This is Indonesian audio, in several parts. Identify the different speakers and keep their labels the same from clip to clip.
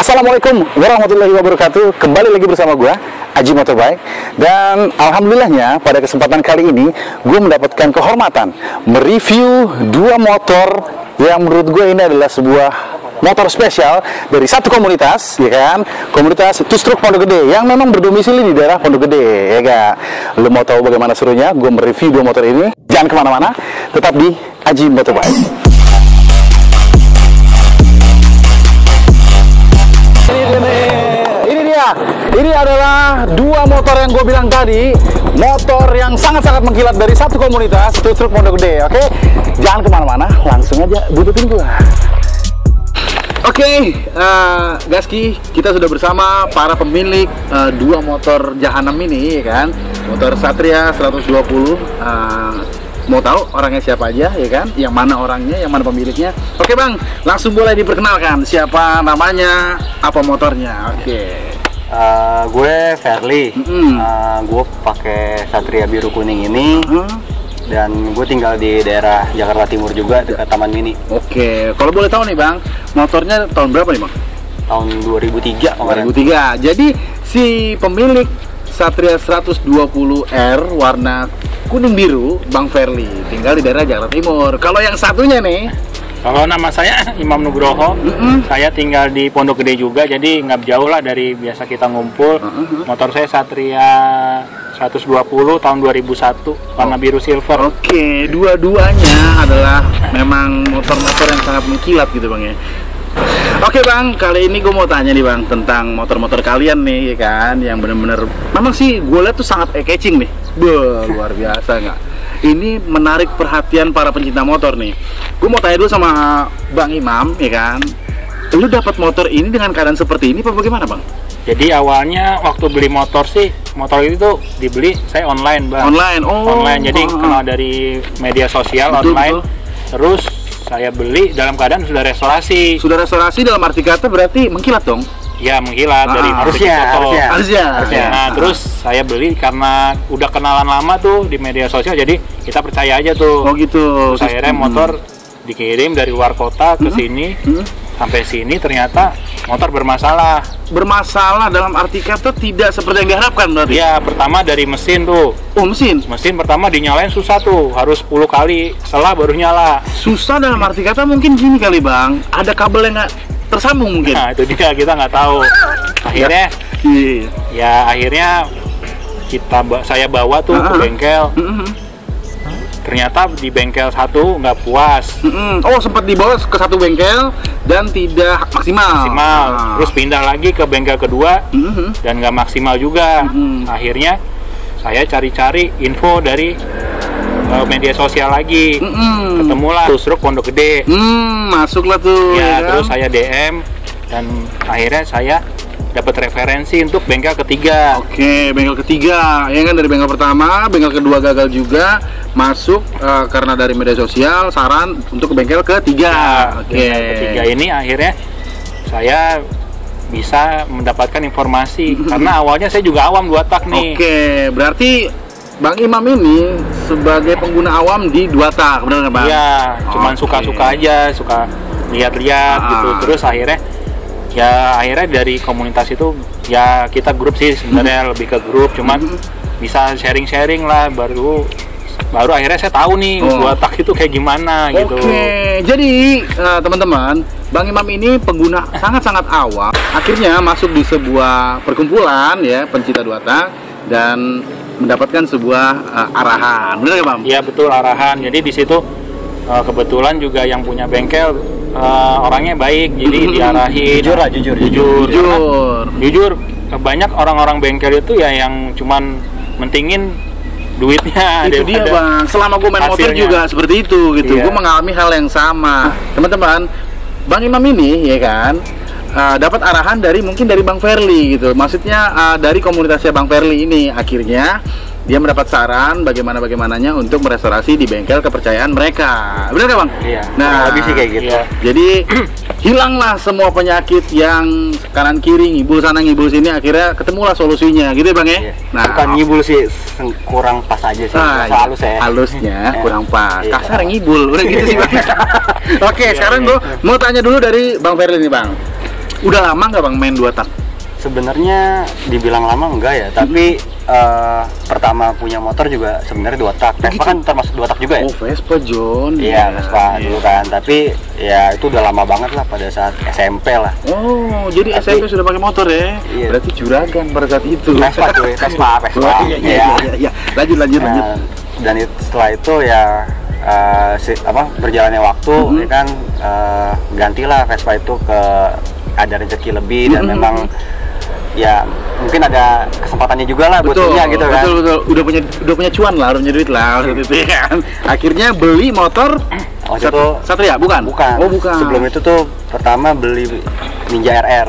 Speaker 1: Assalamualaikum warahmatullahi wabarakatuh. Kembali lagi bersama gue, Aji Motorbike. Dan alhamdulillahnya pada kesempatan kali ini gue mendapatkan kehormatan mereview dua motor yang menurut gue ini adalah sebuah motor spesial dari satu komunitas, ya kan? Komunitas Two Stroke Pondok Gede yang memang berdomisili di daerah Pondok Gede, ya gak? Lo mau tahu bagaimana serunya gue mereview dua motor ini? Jangan kemana-mana, tetap di Aji Motorbike. Ini adalah dua motor yang gue bilang tadi, motor yang sangat-sangat mengkilat dari satu komunitas, Two Stroke Pondok Gede. Oke, jangan kemana-mana, langsung aja bututин gue. Oke, Gaski, kita sudah bersama para pemilik dua motor Jahanam ini, ya kan? Motor Satria 120. Mau tahu orangnya siapa aja, ya kan? Yang mana orangnya, yang mana pemiliknya? Oke bang, langsung boleh diperkenalkan siapa namanya, apa motornya. Oke.
Speaker 2: Gue Verly, gue pakai Satria biru kuning ini, dan gue tinggal di daerah Jakarta Timur juga, dekat Taman Mini.
Speaker 1: Oke, kalau boleh tahu nih bang, motornya tahun berapa nih bang?
Speaker 2: Tahun 2003 kemarin.
Speaker 1: 2003. Jadi si pemilik Satria 120R warna kuning biru, Bang Verly, tinggal di daerah Jakarta Timur. Kalau yang satunya nih,
Speaker 3: kalau nama saya Imam Nugroho, saya tinggal di Pondok Gede juga, jadi nggak jauh lah dari biasa kita ngumpul. Motor saya Satria 120 tahun 2001, warna biru silver.
Speaker 1: Oke, dua-duanya adalah memang motor-motor yang sangat mengkilat gitu bang ya. Oke bang, kali ini gue mau tanya nih bang tentang motor-motor kalian nih, ya kan, yang bener-bener memang sih gue lihat tuh sangat eye-catching nih. Luar biasa nggak? Ini menarik perhatian para pencinta motor nih. Gue mau tanya dulu sama Bang Imam, ya kan, lu dapat motor ini dengan keadaan seperti ini apa bagaimana bang?
Speaker 3: Jadi awalnya waktu beli motor sih, motor itu tuh dibeli saya online bang.
Speaker 1: Online,
Speaker 3: online. Jadi kenal dari media sosial, betul, online. Betul. Terus saya beli dalam keadaan sudah restorasi.
Speaker 1: Sudah restorasi dalam arti kata berarti mengkilat dong?
Speaker 3: Ya mengkilat dari
Speaker 1: harusnya.
Speaker 3: Nah terus saya beli karena udah kenalan lama tuh di media sosial, jadi kita percaya aja tuh.
Speaker 1: Oh gitu.
Speaker 3: Terus akhirnya motor dikirim dari luar kota ke sini, sampai sini ternyata motor bermasalah.
Speaker 1: Bermasalah dalam arti kata tidak seperti yang diharapkan berarti?
Speaker 3: Ya, pertama dari mesin tuh.
Speaker 1: Oh mesin?
Speaker 3: Mesin pertama dinyalain susah tuh, harus 10 kali setelah baru nyala.
Speaker 1: Susah dalam arti kata mungkin gini kali bang, ada kabel yang nggak tersambung mungkin?
Speaker 3: Nah itu dia, kita nggak tahu. Akhirnya, akhirnya saya bawa tuh ke bengkel. Ternyata di bengkel satu nggak puas.
Speaker 1: Oh sempat dibawa ke satu bengkel dan tidak maksimal.
Speaker 3: Terus pindah lagi ke bengkel kedua dan nggak maksimal juga. Akhirnya saya cari-cari info dari media sosial lagi. Ketemulah Two Stroke Pondok Gede.
Speaker 1: Masuklah tuh.
Speaker 3: Ya, terus saya DM dan akhirnya saya dapat referensi untuk bengkel ketiga.
Speaker 1: Oke, bengkel ketiga. Ya kan, dari bengkel pertama, bengkel kedua gagal juga, masuk karena dari media sosial saran untuk ke bengkel ketiga.
Speaker 3: Bengkel ketiga ini akhirnya saya bisa mendapatkan informasi karena awalnya saya juga awam dua tak nih.
Speaker 1: Oke, berarti Bang Imam ini sebagai pengguna awam di dua tak, benar nggak bang?
Speaker 3: Iya, cuman suka-suka aja, suka lihat-lihat gitu. Terus akhirnya dari komunitas itu ya kita grup sih sebenarnya, lebih ke grup, cuman bisa sharing-sharing lah, baru akhirnya saya tahu nih dua tak itu kayak gimana gitu.
Speaker 1: Oke, jadi teman-teman, Bang Imam ini pengguna sangat-sangat awam, akhirnya masuk di sebuah perkumpulan ya pencinta dua tak dan mendapatkan sebuah arahan, benar nggak bang?
Speaker 3: Iya betul, arahan. Jadi di situ kebetulan juga yang punya bengkel orangnya baik, jadi diarahin. Jujur banyak orang-orang bengkel itu ya yang cuman mentingin duitnya.
Speaker 1: Itu dia bang, selama gue main motor juga seperti itu gitu. Gue mengalami hal yang sama. Teman-teman, Bang Imam ini ya kan dapat arahan mungkin dari Bang Verly gitu. Maksudnya dari komunitasnya Bang Verly ini, akhirnya dia mendapat saran bagaimana-bagaimananya untuk merestorasi di bengkel kepercayaan mereka. Benar nggak bang?
Speaker 3: Iya.
Speaker 1: Nah,
Speaker 2: lebih sih kayak gitu.
Speaker 3: Iya.
Speaker 1: Jadi hilanglah semua penyakit yang kanan kiri, ngibul sana ngibul sini, akhirnya ketemulah solusinya, gitu ya bang ya?
Speaker 2: Iya.
Speaker 1: Nah,
Speaker 2: bukan ngibul sih, kurang pas aja sih. Halus ya.
Speaker 1: Halusnya kurang pas.
Speaker 2: Iya.
Speaker 1: Kasar ngibul, udah gitu sih bang. Oke, sekarang gue mau tanya dulu dari Bang Verly nih bang. Udah lama nggak bang main 2 tak?
Speaker 2: Sebenarnya dibilang lama enggak ya, tapi pertama punya motor juga sebenarnya 2 tak. Vespa kan termasuk 2 tak juga ya?
Speaker 1: Oh Vespa John.
Speaker 2: Iya, Vespa dulu kan, tapi ya itu udah lama banget lah pada saat SMP lah.
Speaker 1: Oh, jadi SMP sudah pakai motor ya?
Speaker 2: Iya.
Speaker 1: Berarti juragan pada saat itu.
Speaker 2: Vespa cuy, Vespa.
Speaker 1: Iya. Lanjut.
Speaker 2: Nah, dan setelah itu ya berjalannya waktu ya kan, gantilah Vespa itu ke ada rezeki lebih dan memang ya mungkin ada kesempatannya juga lah buat punya gitu kan.
Speaker 1: Betul. Udah punya cuan lah, udah punya duit lah waktu itu ya kan. Akhirnya beli motor Satria, bukan?
Speaker 2: Bukan.
Speaker 1: Oh, bukan.
Speaker 2: Sebelum itu tuh pertama beli Ninja RR.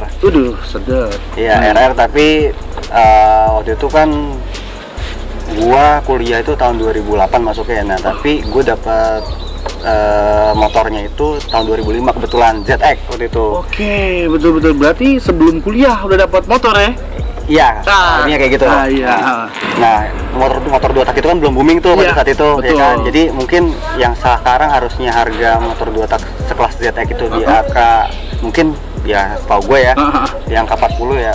Speaker 1: Sedap.
Speaker 2: Iya, RR, tapi waktu itu kan gua kuliah itu tahun 2008 masuknya. Nah, tapi gua dapat motornya itu tahun 2005 kebetulan ZX waktu itu. Oke,
Speaker 1: betul. Berarti sebelum kuliah udah dapat motor ya?
Speaker 2: Iya, ini kayak gitu.
Speaker 1: Iya.
Speaker 2: Nah, motor 2 tak itu kan belum booming tuh pada saat itu, ya kan. Jadi mungkin yang sekarang harusnya harga motor 2 tak sekelas ZX itu di angka mungkin ya setahu gue ya, di angka 40 ya,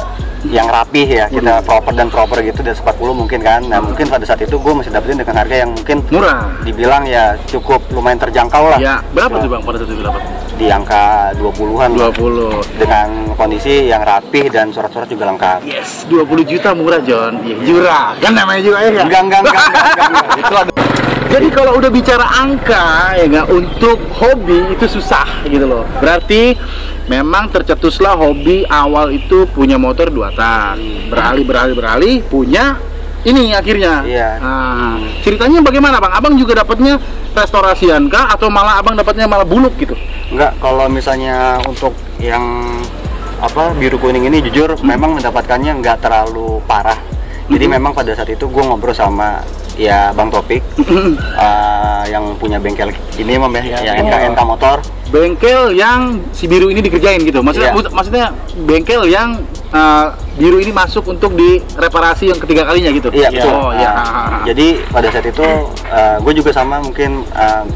Speaker 2: yang rapih ya, kita proper gitu, dan 40 mungkin kan. Nah, mungkin pada saat itu gue masih dapetin dengan harga yang mungkin
Speaker 1: murah,
Speaker 2: dibilang ya cukup lumayan terjangkau lah.
Speaker 1: Ya, berapa tuh bang pada saat itu dapat?
Speaker 2: Di angka 20-an.
Speaker 1: 20.
Speaker 2: Dengan kondisi yang rapih dan surat-surat juga lengkap.
Speaker 1: Yes, 20 juta murah John. Iya, jurah. Kan namanya juga ya kan?
Speaker 2: Enggak. Itu ada.
Speaker 1: Jadi kalau udah bicara angka ya nggak, untuk hobi itu susah gitu loh. Berarti memang tercetuslah hobi awal itu punya motor 2 tak. Beralih punya ini akhirnya.
Speaker 2: Iya.
Speaker 1: Nah, ceritanya bagaimana bang? Abang juga dapatnya restorasian kah atau malah abang dapatnya malah buluk gitu?
Speaker 2: Enggak, kalau misalnya untuk yang biru kuning ini jujur memang mendapatkannya nggak terlalu parah. Jadi memang pada saat itu gue ngobrol sama ya Bang Topik yang punya bengkel ini yang NK motor.
Speaker 1: Bengkel yang si biru ini dikerjain gitu. Maksudnya bengkel yang biru ini masuk untuk direparasi yang ketiga kalinya gitu.
Speaker 2: Iya, betul.
Speaker 1: Oh, ya.
Speaker 2: Jadi pada saat itu gue juga sama mungkin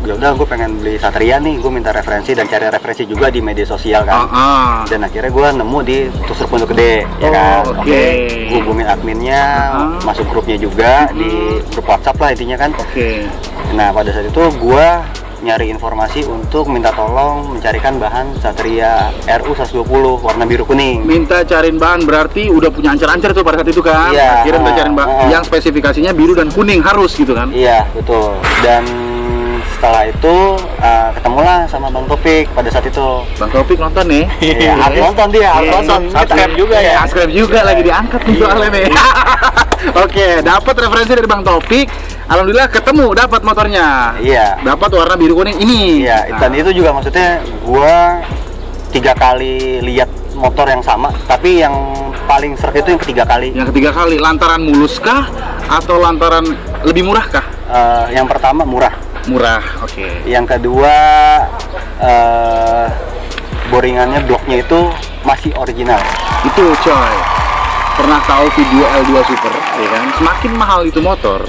Speaker 2: ya udah gue pengen beli Satria nih, gue minta referensi dan cari referensi juga di media sosial kan. Dan akhirnya gue nemu di Tusuk Pondok Gede ya kan. Oke. Gue hubungin adminnya, masuk grupnya juga di grup WhatsApp lah intinya kan. Nah, pada saat itu gue nyari informasi untuk minta tolong mencarikan bahan Satria RU 120 warna biru kuning.
Speaker 1: Minta cariin bahan berarti udah punya ancer-ancer tuh pada saat itu kan?
Speaker 2: Iya.
Speaker 1: Akhirnya minta cariin bahan yang spesifikasinya biru dan kuning harus gitu kan?
Speaker 2: Iya, betul. Dan setelah itu ketemulah sama Bang Topik pada saat itu.
Speaker 1: Bang Topik nonton nih?
Speaker 2: Iya, harus nonton dia, harus nonton.
Speaker 3: Subscribe juga ya.
Speaker 1: Subscribe juga lagi diangkat nih soalnya nih. Oke, dapat referensi dari Bang Topik. Alhamdulillah ketemu, dapat motornya.
Speaker 2: Iya.
Speaker 1: Dapat warna biru kuning ini.
Speaker 2: Iya, dan itu juga maksudnya gua 3 kali lihat motor yang sama, tapi yang paling seret itu yang ketiga kali.
Speaker 1: Yang ketiga kali, lantaran mulus kah atau lantaran lebih murah kah?
Speaker 2: Yang pertama murah.
Speaker 1: Murah, oke.
Speaker 2: Yang kedua boringannya, bloknya itu masih original.
Speaker 1: Itu coy, pernah tahu video L2 Super ya kan? Semakin mahal itu motor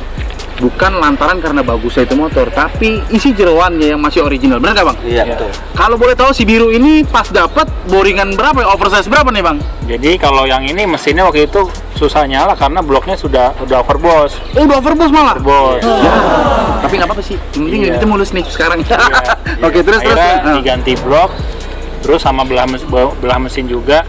Speaker 1: bukan lantaran karena bagusnya itu motor, tapi isi jeroannya yang masih original. Benar nggak bang?
Speaker 2: Iya, betul.
Speaker 1: Kalau boleh tahu si biru ini pas dapat boringan berapa ya? Oversize berapa nih bang?
Speaker 3: Jadi kalau yang ini mesinnya waktu itu susah nyala karena bloknya sudah overboss.
Speaker 1: Oh, udah overboss malah?
Speaker 3: Overboss.
Speaker 1: Ya. Tapi nggak apa-apa sih, yang penting itu mulus nih sekarang. Oke, terus
Speaker 3: diganti blok, terus sama belah mesin juga.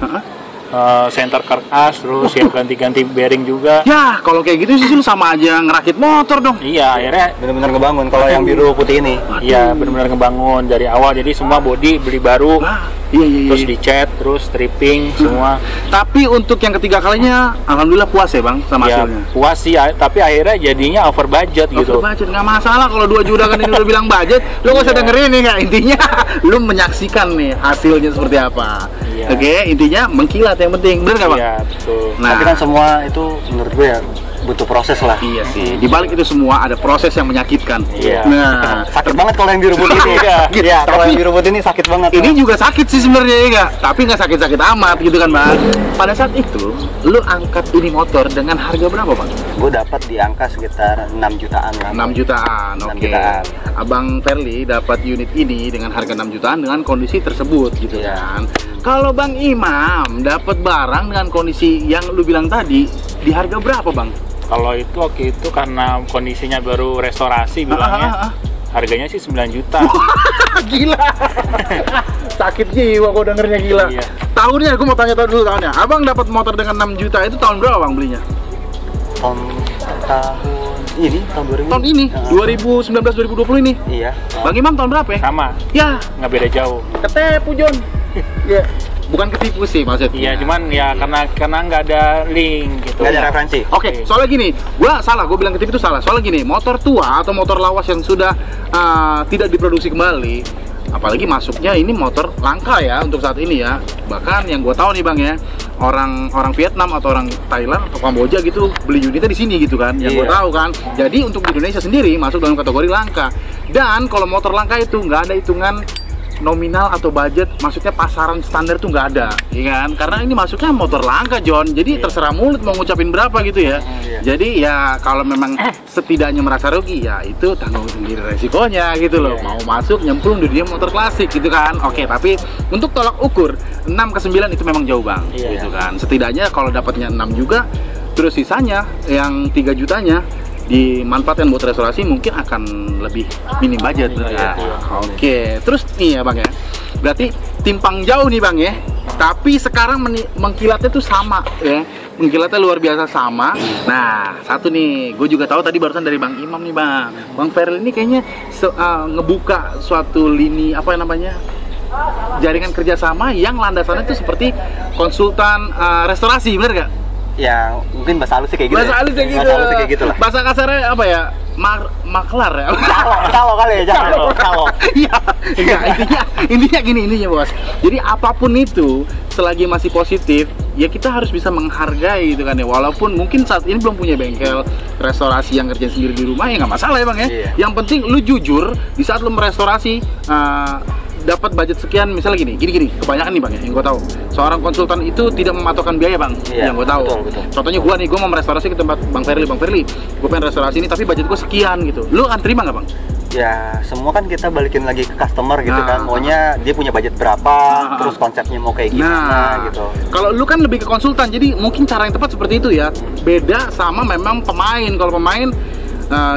Speaker 3: Center karkas, terus ya ganti-ganti bearing juga.
Speaker 1: Ya, kalau kayak gitu sih lu sama aja ngerakit motor dong.
Speaker 3: Iya, akhirnya
Speaker 2: benar-benar ngebangun. Kalau yang biru putih ini,
Speaker 3: iya benar-benar ngebangun dari awal. Jadi semua body beli baru,
Speaker 1: iya.
Speaker 3: Terus dicat, terus stripping semua.
Speaker 1: Tapi untuk yang ketiga kalinya, alhamdulillah puas ya bang sama hasilnya.
Speaker 3: Puas sih, tapi akhirnya jadinya over budget gitu.
Speaker 1: Over budget nggak masalah kalau 2 juta kan ini udah bilang budget. Lu nggak usah dengerin nih, nggak, intinya lu menyaksikan nih hasilnya seperti apa. Oke, intinya mengkilat yang penting, bener nggak bang?
Speaker 3: Iya, betul.
Speaker 2: Nah, tapi kan semua itu menurut gue ya butuh proses lah.
Speaker 1: Iya sih. Di balik itu semua ada proses yang menyakitkan.
Speaker 2: Iya.
Speaker 1: Nah,
Speaker 2: sakit banget kalau yang biru putih ini. Iya. Kalau yang biru putih ini sakit banget.
Speaker 1: Ini juga sakit sih sebenarnya ya nggak? Tapi nggak sakit-sakit amat gitu kan bang. Pada saat itu, lu angkat ini motor dengan harga berapa bang?
Speaker 2: Gue dapat di angka sekitar 6 jutaan lah.
Speaker 1: 6 jutaan. Oke. Abang Verly dapat unit ini dengan harga 6 jutaan dengan kondisi tersebut gitu kan. Kalau Bang Imam dapat barang dengan kondisi yang lu bilang tadi, di harga berapa Bang?
Speaker 3: Kalau itu waktu itu karena kondisinya baru restorasi bilangnya, harganya sih 9 juta.
Speaker 1: Gila. Sakit jiwa gua dengernya, gila.
Speaker 3: Iya.
Speaker 1: Tahunnya, gua mau tanya dulu tahunnya. Abang dapat motor dengan 6 juta itu tahun berapa Bang belinya?
Speaker 2: Tahun ini, tahun 2000.
Speaker 1: Tahun ini, 2019-2020 ini.
Speaker 2: Iya.
Speaker 1: Bang Imam tahun berapa ya?
Speaker 3: Sama,
Speaker 1: Ya,
Speaker 3: nggak beda jauh.
Speaker 1: ketepu Jon. Ya, bukan ketipu sih maksudnya.
Speaker 3: Iya, cuman ya karena nggak ada link gitu.
Speaker 2: Nggak ada referensi.
Speaker 1: Oke, soalnya gini, gua bilang ketipu itu salah. Soalnya gini, motor tua atau motor lawas yang sudah tidak diproduksi kembali, apalagi masuknya ini motor langka ya untuk saat ini ya. Bahkan yang gua tahu nih Bang ya, orang Vietnam atau orang Thailand atau Kamboja gitu beli unitnya di sini gitu kan. Yang gua
Speaker 2: Iya.
Speaker 1: tahu kan. Jadi untuk di Indonesia sendiri masuk dalam kategori langka. Dan kalau motor langka itu nggak ada hitungan nominal atau budget, maksudnya pasaran standar tuh nggak ada, ya kan? Karena ini masuknya motor langka, John. Jadi terserah mulut mau ngucapin berapa gitu ya.
Speaker 2: Iya.
Speaker 1: Jadi ya kalau memang setidaknya merasa rugi, ya itu tanggung sendiri resikonya gitu loh.
Speaker 3: Iya.
Speaker 1: Mau masuk nyemplung di dunia motor klasik gitu kan. Oke, tapi untuk tolak ukur 6 ke 9 itu memang jauh Bang,
Speaker 3: Iya.
Speaker 1: gitu kan. Setidaknya kalau dapatnya 6 juga, terus sisanya yang 3 jutanya dimanfaatkan buat restorasi mungkin akan lebih minim budget ya. Oke, terus nih ya Bang ya. Berarti timpang jauh nih Bang ya. Tapi sekarang mengkilatnya tuh sama ya. Mengkilatnya luar biasa sama. Nah, satu nih, gue juga tahu tadi barusan dari Bang Imam nih Bang. Bang Feril ini kayaknya ngebuka suatu lini apa namanya? Jaringan kerjasama yang landasannya tuh seperti konsultan restorasi, bener gak?
Speaker 2: Ya, mungkin bahasa halus sih kayak gitu.
Speaker 1: Bahasa halus kayak gitu.
Speaker 2: Bahasa halus kayak gitu lah.
Speaker 1: Bahasa kasarnya apa ya? Maklar ya.
Speaker 2: Calo kali ya, calo.
Speaker 1: Iya, enggak, intinya gini Bos. Jadi apapun itu selagi masih positif, ya kita harus bisa menghargai gitu kan ya. Walaupun mungkin saat ini belum punya bengkel restorasi yang kerjain sendiri di rumah, ya nggak masalah ya Bang ya.
Speaker 2: Iya.
Speaker 1: Yang penting lu jujur di saat lu merestorasi dapat budget sekian, misalnya gini, kebanyakan nih Bang ya, yang gue tahu seorang konsultan itu tidak mematokkan biaya Bang,
Speaker 2: Iya,
Speaker 1: yang gue tahu.
Speaker 2: betul.
Speaker 1: Contohnya gue mau merestorasi ke tempat Bang Ferli, gue pengen restorasi ini tapi budget gue sekian gitu, lu akan terima nggak Bang?
Speaker 2: Ya, semua kan kita balikin lagi ke customer gitu
Speaker 1: Nah.
Speaker 2: kan. Maunya dia punya budget berapa, terus konsepnya mau kayak gimana gitu.
Speaker 1: Kalau lu kan lebih ke konsultan, jadi mungkin cara yang tepat seperti itu ya. Beda sama memang pemain. Kalau pemain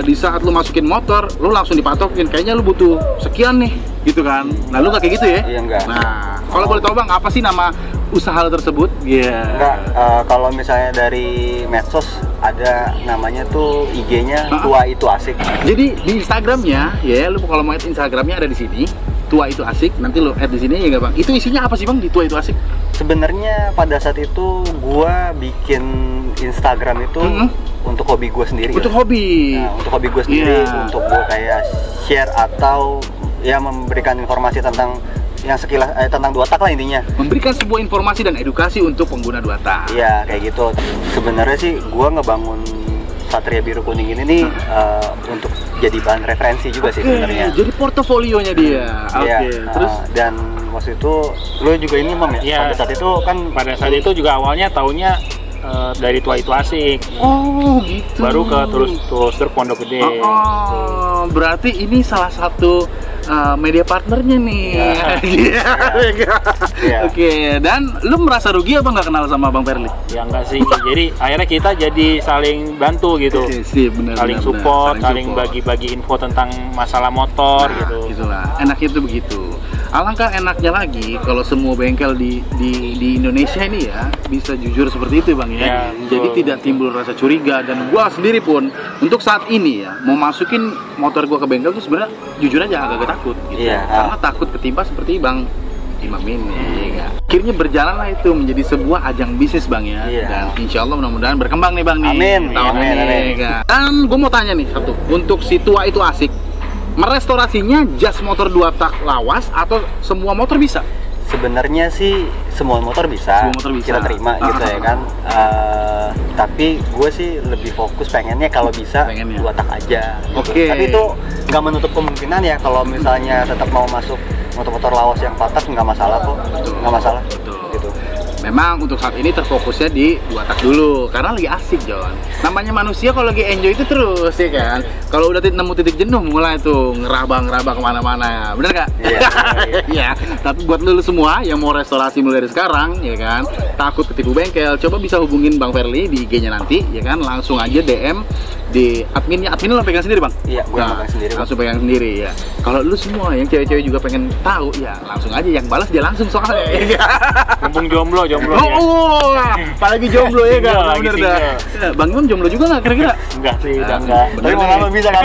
Speaker 1: di saat lu masukin motor, lu langsung dipatokin. Kayaknya lu butuh sekian nih, gitu kan? Nah, lu nggak kayak gitu ya?
Speaker 2: Iya, enggak.
Speaker 1: Nah, kalau boleh tahu Bang, apa sih nama usaha lu tersebut? Iya.
Speaker 2: Enggak, kalau misalnya dari medsos ada namanya tuh IG-nya Tua Itu Asik.
Speaker 1: Jadi di Instagramnya, ya lu kalau mau add Instagramnya ada di sini. Tua Itu Asik. Nanti lu add di sini ya nggak Bang? Itu isinya apa sih Bang di Tua Itu Asik?
Speaker 2: Sebenarnya pada saat itu gua bikin Instagram itu untuk hobi gua sendiri.
Speaker 1: Untuk
Speaker 2: ya.
Speaker 1: hobi.
Speaker 2: Nah, untuk hobi gua sendiri,
Speaker 1: Iya.
Speaker 2: untuk gua kayak share atau ya memberikan informasi tentang yang sekilas tentang dua tak lah intinya.
Speaker 1: Memberikan sebuah informasi dan edukasi untuk pengguna dua tak.
Speaker 2: Iya, kayak gitu. Sebenarnya sih gua ngebangun Satria Biru Kuning ini nih untuk jadi bahan referensi juga sih sebenarnya.
Speaker 1: Jadi portofolionya dia. Oke.
Speaker 2: Iya,
Speaker 1: Terus
Speaker 2: dan waktu itu lo juga ini Mam ya?
Speaker 3: Iya.
Speaker 2: Pada saat itu kan
Speaker 3: Pada saat itu juga awalnya taunya dari Tua Itu Asik,
Speaker 1: oh gitu.
Speaker 3: baru ke Terus Pondok Gede.
Speaker 1: Oh, berarti ini salah satu media partnernya nih. Iya.
Speaker 2: Iya.
Speaker 1: Oke. Dan lu merasa rugi apa nggak kenal sama Bang Ferli?
Speaker 3: Ya enggak sih, jadi akhirnya kita jadi saling bantu gitu,
Speaker 1: Sih, bener,
Speaker 3: saling
Speaker 1: bener,
Speaker 3: support,
Speaker 1: bener.
Speaker 3: saling bagi-bagi info tentang masalah motor
Speaker 1: Nah,
Speaker 3: gitu.
Speaker 1: Gitulah. Enaknya tuh begitu. Alangkah enaknya lagi kalau semua bengkel di Indonesia ini ya bisa jujur seperti itu Bang ya.
Speaker 3: Ya,
Speaker 1: Jadi
Speaker 3: betul.
Speaker 1: tidak timbul rasa curiga, dan gua sendiri pun untuk saat ini ya mau masukin motor gua ke bengkel tuh sebenarnya jujur aja agak takut gitu.
Speaker 2: Iya.
Speaker 1: Karena takut ketimpa seperti Bang Imam ini ya. Akhirnya berjalanlah itu menjadi sebuah ajang bisnis Bang ya.
Speaker 2: Iya.
Speaker 1: Dan insya Allah mudah-mudahan berkembang nih Bang nih.
Speaker 2: Amin.
Speaker 1: Tahun
Speaker 2: Amin,
Speaker 1: ini,
Speaker 2: amin.
Speaker 1: ya. Dan gue mau tanya nih satu, untuk si Tua Itu Asik, merestorasinya jas motor 2 tak lawas atau semua motor bisa?
Speaker 2: sebenarnya sih semua motor bisa,
Speaker 1: Semua motor bisa.
Speaker 2: kita terima gitu ya kan. Tapi gue sih lebih fokus pengennya kalau bisa
Speaker 1: Pengennya.
Speaker 2: 2 tak aja. Gitu.
Speaker 1: Oke.
Speaker 2: Tapi itu nggak menutup kemungkinan ya kalau misalnya tetap mau masuk motor-motor lawas yang 4 tak nggak masalah kok, nggak masalah.
Speaker 1: Betul.
Speaker 2: Gitu.
Speaker 1: memang untuk saat ini terfokusnya di 2 tak dulu karena lagi asik John. Namanya manusia kalau lagi enjoy itu terus ya kan. Kalau udah nemu titik jenuh mulai tuh ngerabang-ngerabang kemana-mana, bener gak? Iya. Tapi buat lu semua yang mau restorasi mulai dari sekarang ya kan, takut ketipu bengkel, coba bisa hubungin Bang Verly di IG-nya nanti ya kan, langsung aja DM di adminnya. Admin lo pegang sendiri Bang?
Speaker 2: Iya, gue pegang sendiri.
Speaker 1: Langsung pegang sendiri ya. Kalau lu semua yang cewek-cewek juga pengen tahu ya langsung aja, yang balas dia langsung soalnya.
Speaker 3: Mumpung jomblo ya.
Speaker 1: Apalagi jomblo ya kan, bener dah. Bang Imam jomblo juga nggak kira-kira?
Speaker 3: Enggak sih, enggak.
Speaker 2: Tapi mau bisa kan?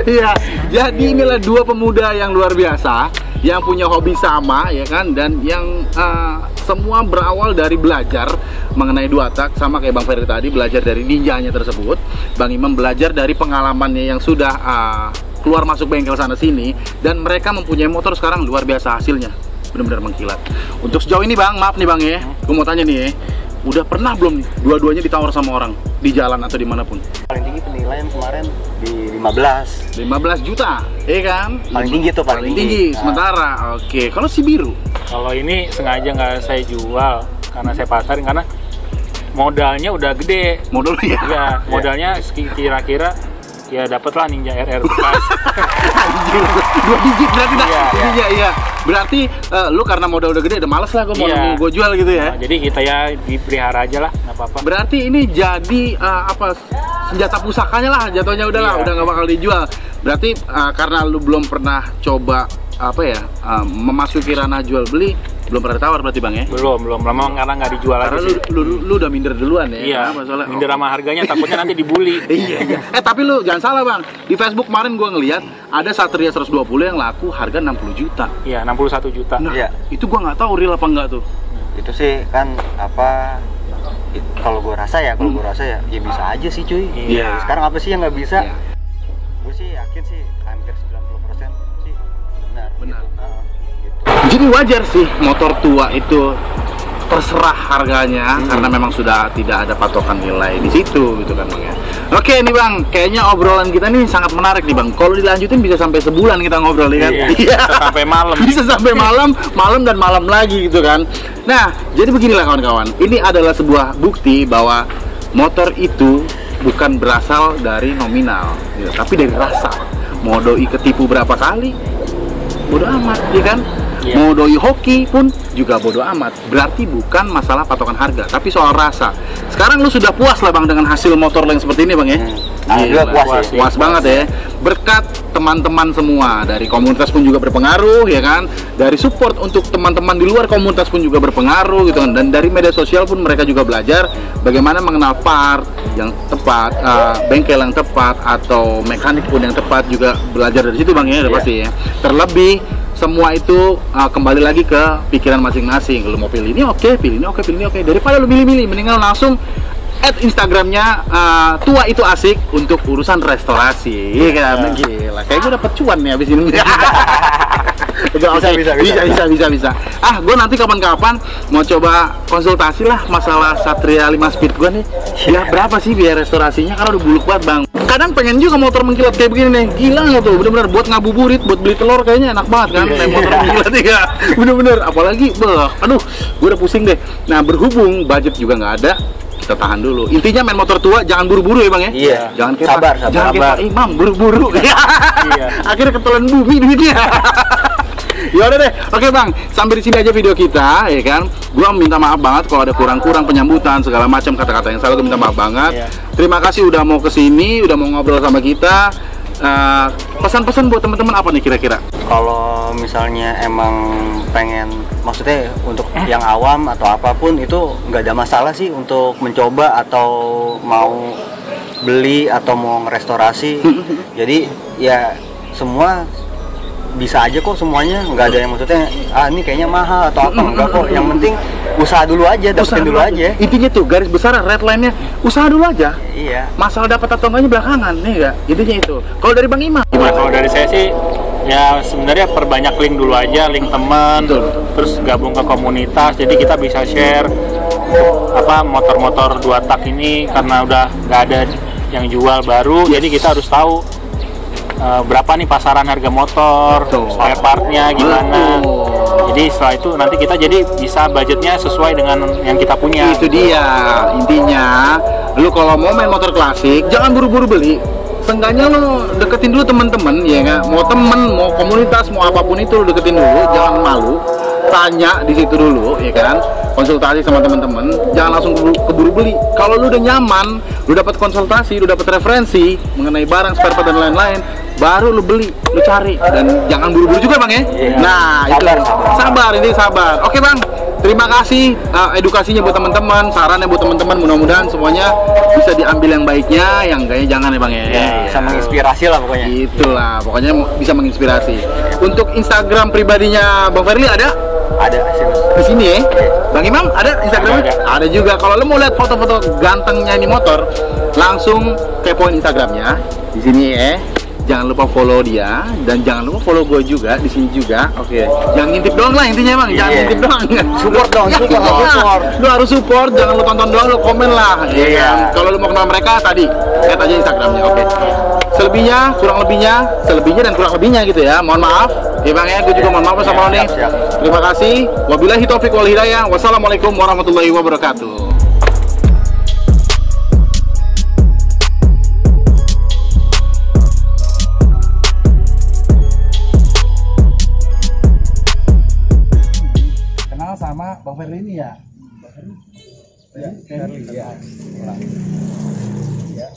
Speaker 1: Iya, jadi inilah 2 pemuda yang luar biasa yang punya hobi sama ya kan, dan yang semua berawal dari belajar mengenai 2 tak, sama kayak Bang Ferry tadi belajar dari ninjanya tersebut. Bang Imam belajar dari pengalamannya yang sudah keluar masuk bengkel sana sini, dan mereka mempunyai motor sekarang luar biasa hasilnya, benar-benar mengkilat. Untuk sejauh ini Bang, maaf nih Bang ya, gue mau tanya nih ya, udah pernah belum nih dua-duanya ditawar sama orang di jalan atau dimanapun?
Speaker 2: Paling tinggi penilaian kemarin di 15
Speaker 1: juta, ya kan?
Speaker 2: Paling tinggi tuh, paling tinggi.
Speaker 1: Sementara, oke. Kalau si biru?
Speaker 3: Kalau ini sengaja nggak saya jual karena saya pasarin karena modalnya udah gede.
Speaker 1: Modalnya?
Speaker 3: Iya, modalnya kira-kira ya dapatlah Ninja RR bekas.
Speaker 1: Anjir, 2 digit berarti dah. Iya. Berarti lu karena modal udah gede udah males lah gue mau gue jual gitu ya.
Speaker 3: Nah, jadi kita ya dipelihara aja lah, nggak apa-apa.
Speaker 1: Berarti ini jadi senjata pusakanya lah jatuhnya, udah nggak bakal dijual. Berarti karena lu belum pernah coba memasuki ranah jual beli, belum pernah ditawar berarti Bang ya?
Speaker 3: Belum memang karena nggak dijual
Speaker 1: karena
Speaker 3: aja sih.
Speaker 1: Lu udah minder duluan ya?
Speaker 3: Iya, minder sama harganya, takutnya nanti dibully.
Speaker 1: Iya. Tapi lu jangan salah Bang, di Facebook kemarin gua ngeliat ada Satria 120 yang laku harga 60 juta.
Speaker 3: Iya, 61 juta.
Speaker 1: Nah, itu gua nggak tahu real apa enggak tuh.
Speaker 2: Itu sih kan kalau gue rasa ya bisa aja sih cuy.
Speaker 1: Iya.
Speaker 2: Sekarang apa sih yang nggak bisa?
Speaker 1: Iya.
Speaker 2: Gue sih yakin sih hampir 90% sih benar.
Speaker 1: Benar.
Speaker 2: Gitu.
Speaker 1: Jadi wajar sih motor tua itu terserah harganya karena memang sudah tidak ada patokan nilai di situ gitu kan Bang ya. Oke nih Bang, kayaknya obrolan kita nih sangat menarik nih Bang. Kalau dilanjutin bisa sampai sebulan kita ngobrol ya kan.
Speaker 3: Iya. Bisa sampai malam.
Speaker 1: Bisa sampai malam dan malam lagi gitu kan. Nah, jadi beginilah kawan-kawan. Ini adalah sebuah bukti bahwa motor itu bukan berasal dari nominal, gitu, tapi dari rasa. Mau doi ketipu berapa kali, bodo amat, ya kan?
Speaker 3: Iya.
Speaker 1: Mau doi hoki pun juga bodo amat. Berarti bukan masalah patokan harga, tapi soal rasa. Sekarang lu sudah puas lah Bang dengan hasil motor lo yang seperti ini Bang ya? Puas banget ya. Berkat teman-teman semua dari komunitas pun juga berpengaruh ya kan. Dari support untuk teman-teman di luar komunitas pun juga berpengaruh gitu kan. Dan dari media sosial pun mereka juga belajar bagaimana mengenal part yang tepat, bengkel yang tepat atau mekanik pun yang tepat, juga belajar dari situ Bang ya, udah pasti ya. Terlebih semua itu kembali lagi ke pikiran masing-masing. Lu mau pilih ini oke, pilih ini oke. Daripada lu milih-milih, mendingan langsung add Instagramnya tua itu asik untuk urusan restorasi. Iya kan? Gila, kayak gue dapet cuan nih abis ini. Bisa. Gue nanti kapan-kapan mau coba konsultasi lah masalah Satria 5 Speed gue nih. Ya berapa sih biaya restorasinya, karena udah buluk banget Bang. Kadang pengen juga motor mengkilat kayak begini nih. Gila nggak tuh, bener-bener buat ngabuburit, buat beli telur kayaknya enak banget kan. Naik motor mengkilat ya, bener-bener. Apalagi, aduh, gue udah pusing deh. Nah, berhubung budget juga nggak ada, kita tahan dulu. Intinya main motor tua jangan buru-buru ya Bang ya.
Speaker 2: Iya.
Speaker 1: Jangan kepa.
Speaker 2: Sabar.
Speaker 1: Imam buru-buru. Iya. Akhirnya ketelan bumi duitnya. Ya udah deh. Oke Bang, sampai di sini aja video kita ya kan. Gua minta maaf banget kalau ada kurang-kurang penyambutan segala macam kata-kata yang salah, gua minta maaf banget.
Speaker 2: Iya.
Speaker 1: Terima kasih udah mau kesini, udah mau ngobrol sama kita. Pesan-pesan buat teman-teman apa nih kira-kira?
Speaker 2: Kalau misalnya emang pengen, maksudnya untuk yang awam atau apapun itu nggak ada masalah sih untuk mencoba atau mau beli atau mau ngerestorasi. Jadi ya semua bisa aja kok, semuanya nggak ada yang maksudnya ini kayaknya mahal atau apa, enggak kok. Yang penting usaha dulu aja, dapetin dulu aja. Intinya tuh garis besar red line-nya usaha dulu aja. Iya. Masalah dapat atau enggaknya belakangan nih enggak. Intinya itu. Kalau dari Bang Imam gimana?
Speaker 3: Kalau dari saya sih ya sebenarnya perbanyak link dulu aja, link teman, terus gabung ke komunitas, jadi kita bisa share apa motor-motor 2 tak ini, karena udah nggak ada yang jual baru, jadi kita harus tahu berapa nih pasaran harga motor, spare partnya gimana. Jadi setelah itu nanti kita jadi bisa budgetnya sesuai dengan yang kita punya.
Speaker 1: Itu dia intinya. Lu kalau mau main motor klasik jangan buru-buru beli. Seenggaknya lu deketin dulu temen-temen, ya nggak? Mau temen, mau komunitas, mau apapun itu lu deketin dulu, jangan malu. Tanya di situ dulu, ya kan? Konsultasi sama temen-temen, jangan langsung keburu beli. Kalau lu udah nyaman, lu dapat konsultasi, lu dapat referensi mengenai barang, spare part dan lain-lain, baru lu beli, lu cari, dan jangan buru-buru juga bang ya. Nah itu sabar, ini sabar. Oke bang, terima kasih edukasinya buat teman-teman, sarannya buat teman-teman, mudah-mudahan semuanya bisa diambil yang baiknya, yang enggaknya jangan ya bang ya.
Speaker 2: Bisa menginspirasi lah pokoknya.
Speaker 1: Itulah, pokoknya bisa menginspirasi. Untuk Instagram pribadinya Bang Ferli ada?
Speaker 2: Ada sih mas.
Speaker 1: Di sini ya. Bang Imam ada Instagramnya? Ada juga. Kalau lo mau lihat foto-foto gantengnya ini motor, langsung kepoin Instagramnya di sini ya. Jangan lupa follow dia dan jangan lupa follow gue juga di sini juga. Oke. Jangan ngintip doang lah intinya bang. Jangan ngintip doang.
Speaker 2: Support dong, support.
Speaker 1: Lu harus support, jangan lu tonton doang, lu komen lah. Iya. Kalau lu mau kenal mereka tadi, lihat aja Instagramnya. Oke. Selebihnya, kurang lebihnya, selebihnya dan kurang lebihnya gitu ya. Mohon maaf. Ya bang ya, gue juga mohon maaf sama lo nih. Terima kasih. Wabillahi taufiq wal hidayah. Wassalamualaikum warahmatullahi wabarakatuh. Sama Bang Ferli ini ya? Ferli ya. Ya.